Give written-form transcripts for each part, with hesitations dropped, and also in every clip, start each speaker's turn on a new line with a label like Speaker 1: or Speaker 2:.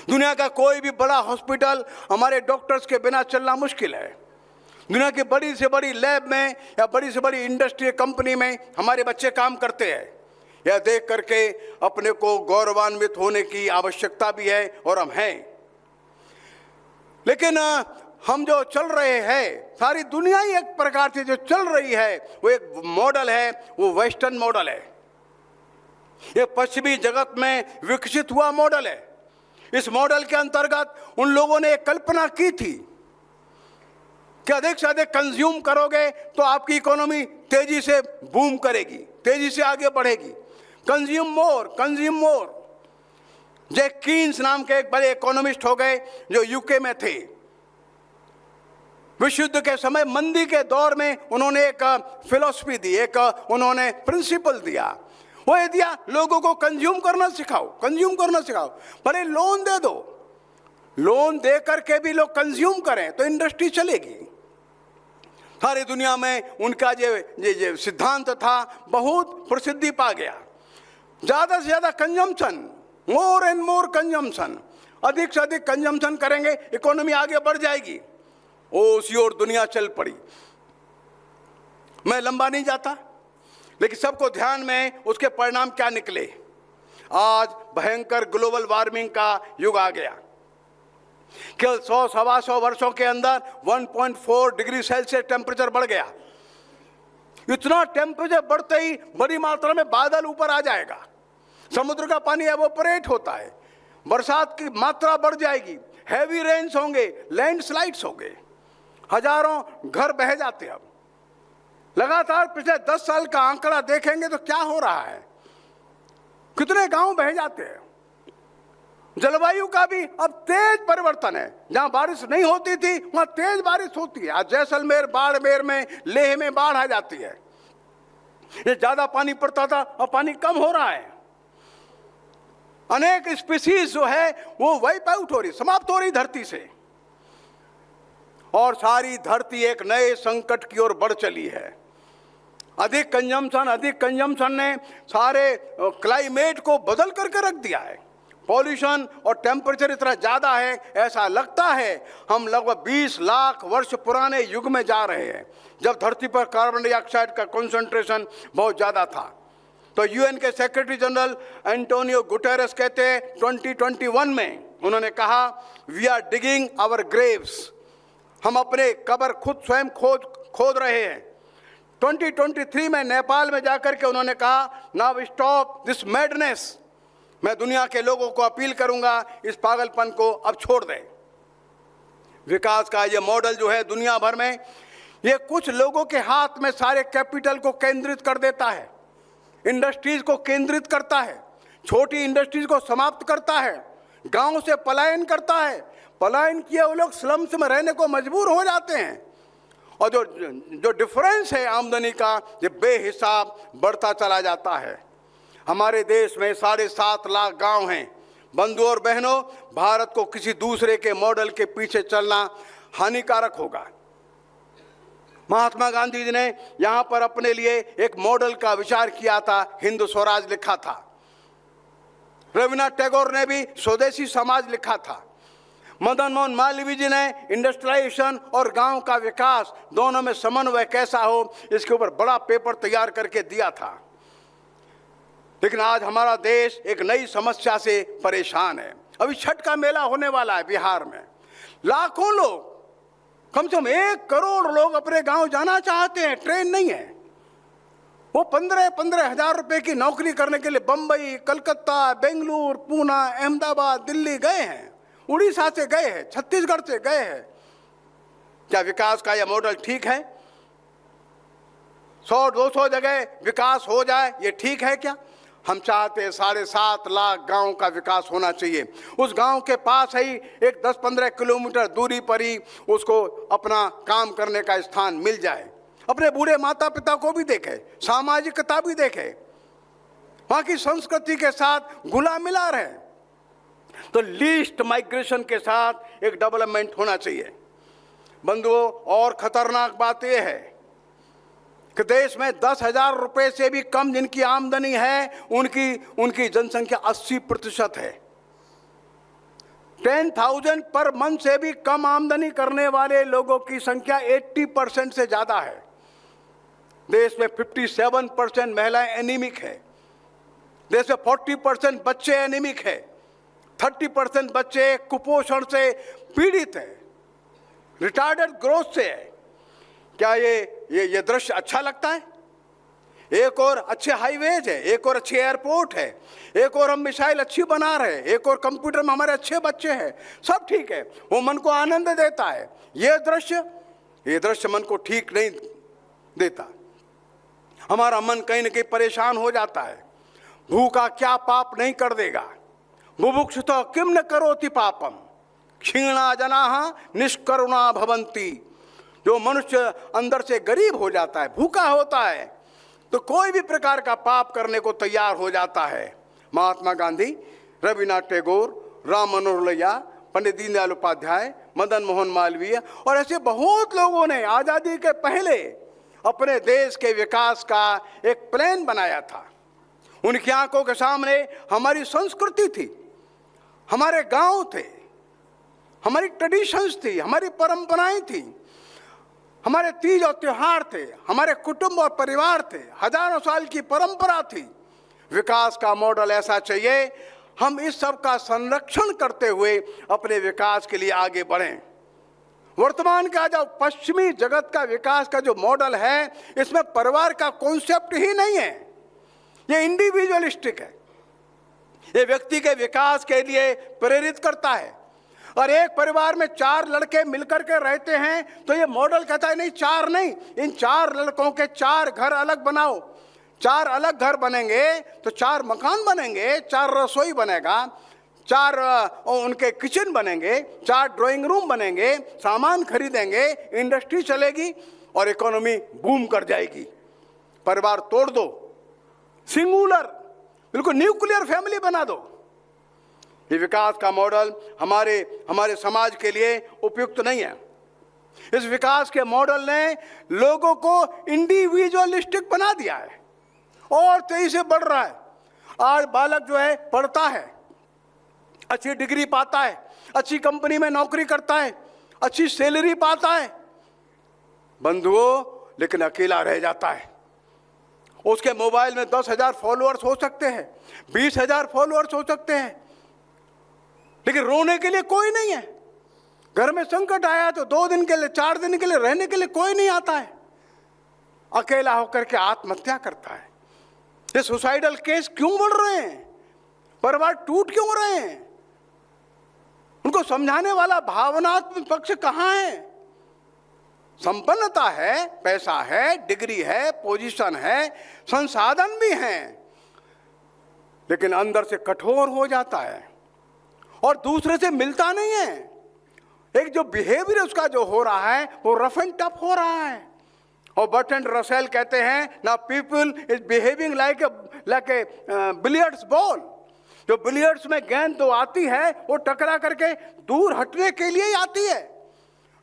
Speaker 1: दुनिया का कोई भी बड़ा हॉस्पिटल हमारे डॉक्टर्स के बिना चलना मुश्किल है। दुनिया की बड़ी से बड़ी लैब में या बड़ी से बड़ी इंडस्ट्री कंपनी में हमारे बच्चे काम करते हैं। यह देख करके अपने को गौरवान्वित होने की आवश्यकता भी है और हम हैं। लेकिन हम जो चल रहे हैं, सारी दुनिया ही एक प्रकार से जो चल रही है वो एक मॉडल है, वो वेस्टर्न मॉडल है। ये पश्चिमी जगत में विकसित हुआ मॉडल है। इस मॉडल के अंतर्गत उन लोगों ने एक कल्पना की थी कि अधिक से अधिक कंज्यूम करोगे तो आपकी इकोनॉमी तेजी से बूम करेगी, तेजी से आगे बढ़ेगी। Consume more, consume more. Jack Keynes नाम के एक बड़े इकोनॉमिस्ट हो गए जो यूके में थे। विश्व युद्ध के समय मंदी के दौर में उन्होंने एक फिलॉसफी दी, एक उन्होंने प्रिंसिपल दिया। वो ये दिया, लोगों को कंज्यूम करना सिखाओ, कंज्यूम करना सिखाओ। बड़े लोन दे दो, लोन दे करके भी लोग कंज्यूम करें तो इंडस्ट्री चलेगी। सारी दुनिया में उनका ये सिद्धांत था, बहुत प्रसिद्धि पा गया। ज़्यादा से ज़्यादा consumption, more and more consumption, अधिक से अधिक कंजम्पशन करेंगे, इकोनॉमी आगे बढ़ जाएगी। उसी ओर दुनिया चल पड़ी। मैं लंबा नहीं जाता, लेकिन सबको ध्यान में उसके परिणाम क्या निकले। आज भयंकर ग्लोबल वार्मिंग का युग आ गया। केवल 100-125 वर्षों के अंदर 1.4 डिग्री सेल्सियस टेम्परेचर बढ़ गया। इतना टेम्परेचर बढ़ते ही बड़ी मात्रा में बादल ऊपर आ जाएगा, समुद्र का पानी एवोपरेट होता है, बरसात की मात्रा बढ़ जाएगी, हैवी रेन्स होंगे, लैंडस्लाइड्स होंगे, हजारों घर बह जाते। अब लगातार पिछले 10 साल का आंकड़ा देखेंगे तो क्या हो रहा है, कितने गांव बह जाते हैं। जलवायु का भी अब तेज परिवर्तन है। जहां बारिश नहीं होती थी वहां तेज बारिश होती है। आज जैसलमेर, बाड़मेर में, लेह में बाढ़ आ जाती है। ये ज्यादा पानी पड़ता था, अब पानी कम हो रहा है। अनेक स्पीसीज जो है वो वाइप आउट हो रही, समाप्त हो रही धरती से, और सारी धरती एक नए संकट की ओर बढ़ चली है। अधिक कंजम्पशन ने सारे क्लाइमेट को बदल करके रख दिया है। पॉल्यूशन और टेम्परेचर इतना ज़्यादा है, ऐसा लगता है हम लगभग 20 लाख वर्ष पुराने युग में जा रहे हैं, जब धरती पर कार्बन डाइऑक्साइड का कंसंट्रेशन बहुत ज़्यादा था। तो यूएन के सेक्रेटरी जनरल एंटोनियो गुटेरेस कहते हैं 2021 में उन्होंने कहा, we are digging our graves, हम अपने कब्र खुद स्वयं खोद रहे हैं। 2023 में नेपाल में जाकर के उन्होंने कहा, नाउ स्टॉप दिस मैडनेस। मैं दुनिया के लोगों को अपील करूंगा, इस पागलपन को अब छोड़ दें। विकास का ये मॉडल जो है दुनिया भर में, ये कुछ लोगों के हाथ में सारे कैपिटल को केंद्रित कर देता है, इंडस्ट्रीज को केंद्रित करता है, छोटी इंडस्ट्रीज को समाप्त करता है, गांव से पलायन करता है। पलायन किए वो लोग स्लम्स में रहने को मजबूर हो जाते हैं, और जो डिफरेंस है आमदनी का, ये बेहिसाब बढ़ता चला जाता है। हमारे देश में 7.5 लाख गांव हैं। बंधुओं और बहनों, भारत को किसी दूसरे के मॉडल के पीछे चलना हानिकारक होगा। महात्मा गांधी जी ने यहाँ पर अपने लिए एक मॉडल का विचार किया था, हिंद स्वराज लिखा था। रविन्द्रनाथ टैगोर ने भी स्वदेशी समाज लिखा था। मदन मोहन मालवीय जी ने इंडस्ट्रियलाइजेशन और गांव का विकास, दोनों में समन्वय कैसा हो, इसके ऊपर बड़ा पेपर तैयार करके दिया था। लेकिन आज हमारा देश एक नई समस्या से परेशान है। अभी छठ का मेला होने वाला है बिहार में। लाखों लोग, कम से कम 1 करोड़ लोग अपने गांव जाना चाहते हैं, ट्रेन नहीं है। वो 15 हजार रुपए की नौकरी करने के लिए बंबई, कलकत्ता, बेंगलुरु, पूना, अहमदाबाद, दिल्ली गए हैं, उड़ीसा से गए हैं, छत्तीसगढ़ से गए हैं। क्या विकास का यह मॉडल ठीक है? 100-200 जगह विकास हो जाए, ये ठीक है क्या? हम चाहते हैं 7.5 लाख गांव का विकास होना चाहिए। उस गांव के पास ही एक 10-15 किलोमीटर दूरी पर ही उसको अपना काम करने का स्थान मिल जाए। अपने बूढ़े माता पिता को भी देखे, सामाजिकता भी देखे, वहाँ की संस्कृति के साथ घुला मिला रहे। तो लीस्ट माइग्रेशन के साथ एक डेवलपमेंट होना चाहिए। बंधुओं, और खतरनाक बात यह है कि देश में 10,000 रुपए से भी कम जिनकी आमदनी है, उनकी जनसंख्या 80% है। 10,000 पर मंथ से भी कम आमदनी करने वाले लोगों की संख्या 80% से ज्यादा है। देश में 57% महिलाएं एनीमिक है। देश में 40% बच्चे एनीमिक है। 30% बच्चे कुपोषण से पीड़ित है, रिटार्डेड ग्रोथ से है। क्या ये दृश्य अच्छा लगता है? एक और अच्छे हाईवेज है, एक और अच्छे एयरपोर्ट है, एक और हम मिसाइल अच्छी बना रहे हैं, एक और कंप्यूटर में हमारे अच्छे बच्चे हैं, सब ठीक है, वो मन को आनंद देता है। ये दृश्य मन को ठीक नहीं देता। हमारा मन कहीं न कहीं परेशान हो जाता है। भूखा क्या पाप नहीं कर देगा, बुभुक्षुतो किम न करोति पापम, क्षीणा जनाः निष्करुणा भवन्ति। जो मनुष्य अंदर से गरीब हो जाता है, भूखा होता है, तो कोई भी प्रकार का पाप करने को तैयार हो जाता है। महात्मा गांधी, रविन्द्रनाथ टैगोर, राम मनोहर लोहिया, पंडित दीनदयाल उपाध्याय, मदन मोहन मालवीय और ऐसे बहुत लोगों ने आज़ादी के पहले अपने देश के विकास का एक प्लान बनाया था। उनकी आंखों के सामने हमारी संस्कृति थी, हमारे गांव थे, हमारी ट्रेडिशंस थी, हमारी परंपराएं थी, हमारे तीज और त्योहार थे, हमारे कुटुंब और परिवार थे, हजारों साल की परंपरा थी। विकास का मॉडल ऐसा चाहिए, हम इस सब का संरक्षण करते हुए अपने विकास के लिए आगे बढ़ें। वर्तमान का जो पश्चिमी जगत का विकास का जो मॉडल है, इसमें परिवार का कॉन्सेप्ट ही नहीं है, ये इंडिविजुअलिस्टिक है। ये व्यक्ति के विकास के लिए प्रेरित करता है। और एक परिवार में 4 लड़के मिलकर के रहते हैं तो ये मॉडल कहता है नहीं, 4 नहीं, इन 4 लड़कों के 4 घर अलग बनाओ। 4 अलग घर बनेंगे तो 4 मकान बनेंगे, 4 रसोई बनेगा, 4 उनके किचन बनेंगे, 4 ड्राइंग रूम बनेंगे, सामान खरीदेंगे, इंडस्ट्री चलेगी और इकोनॉमी बूम कर जाएगी। परिवार तोड़ दो, सिंगुलर, बिल्कुल न्यूक्लियर फैमिली बना दो। ये विकास का मॉडल हमारे समाज के लिए उपयुक्त नहीं है। इस विकास के मॉडल ने लोगों को इंडिविजुअलिस्टिक बना दिया है और तेजी से बढ़ रहा है। आज बालक जो है पढ़ता है, अच्छी डिग्री पाता है, अच्छी कंपनी में नौकरी करता है, अच्छी सैलरी पाता है, बंधुओं, लेकिन अकेला रह जाता है। उसके मोबाइल में 10,000 फॉलोअर्स हो सकते हैं, 20,000 फॉलोअर्स हो सकते हैं, लेकिन रोने के लिए कोई नहीं है। घर में संकट आया तो 2 दिन के लिए, 4 दिन के लिए रहने के लिए कोई नहीं आता है। अकेला होकर के आत्महत्या करता है। ये सुसाइडल केस क्यों बढ़ रहे हैं? परिवार टूट क्यों रहे हैं? उनको समझाने वाला भावनात्मक पक्ष कहाँ है? संपन्नता है, पैसा है, डिग्री है, पोजीशन है, संसाधन भी हैं, लेकिन अंदर से कठोर हो जाता है और दूसरे से मिलता नहीं है। एक जो बिहेवियर उसका जो हो रहा है वो रफ एंड टफ हो रहा है। और बर्ट्रैंड रसेल कहते हैं ना, people is behaving like a billiards ball. जो बिलियर्ड्स में गेंद तो आती है वो टकरा करके दूर हटने के लिए ही आती है।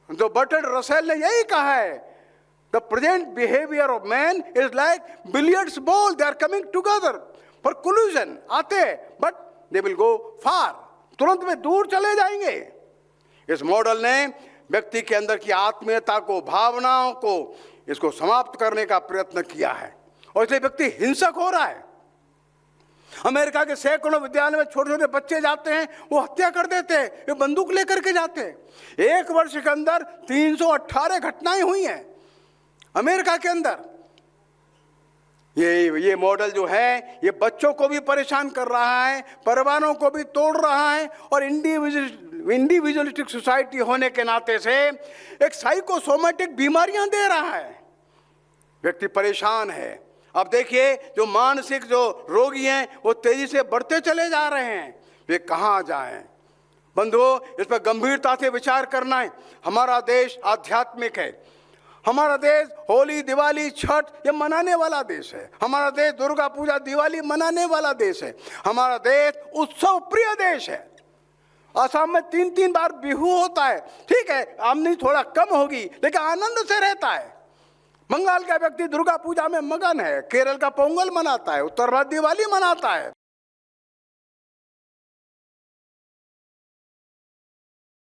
Speaker 1: तो बर्ट्रैंड रसेल ने यही कहा है, the present behaviour of man is like billiards ball, they are coming together for collision, आते but they will go far, तुरंत में दूर चले जाएंगे। इस मॉडल ने व्यक्ति के अंदर की आत्मीयता को, भावनाओं को, इसको समाप्त करने का प्रयत्न किया है और इसलिए व्यक्ति हिंसक हो रहा है। अमेरिका के सैकड़ों विद्यालय में छोटे छोटे बच्चे जाते हैं, वो हत्या कर देते हैं, वे बंदूक लेकर के जाते हैं। 1 वर्ष के अंदर 318 घटनाएं हुई हैं अमेरिका के अंदर। ये मॉडल जो है ये बच्चों को भी परेशान कर रहा है, परिवारों को भी तोड़ रहा है और इंडिविजुअलिस्टिक सोसाइटी होने के नाते से एक साइकोसोमेटिक बीमारियां दे रहा है। व्यक्ति परेशान है। अब देखिए, जो मानसिक जो रोगी हैं वो तेजी से बढ़ते चले जा रहे हैं, वे कहाँ जाएं? बंधुओं, इस पर गंभीरता से विचार करना है। हमारा देश आध्यात्मिक है, हमारा देश होली, दिवाली, छठ ये मनाने वाला देश है। हमारा देश दुर्गा पूजा, दिवाली मनाने वाला देश है। हमारा देश उत्सव प्रिय देश है। असम में 3-3 बार बिहू होता है। ठीक है, आमदनी थोड़ा कम होगी लेकिन आनंद से रहता है। बंगाल का व्यक्ति दुर्गा पूजा में मगन है, केरल का पोंगल मनाता है, उत्तर भारत दिवाली मनाता है।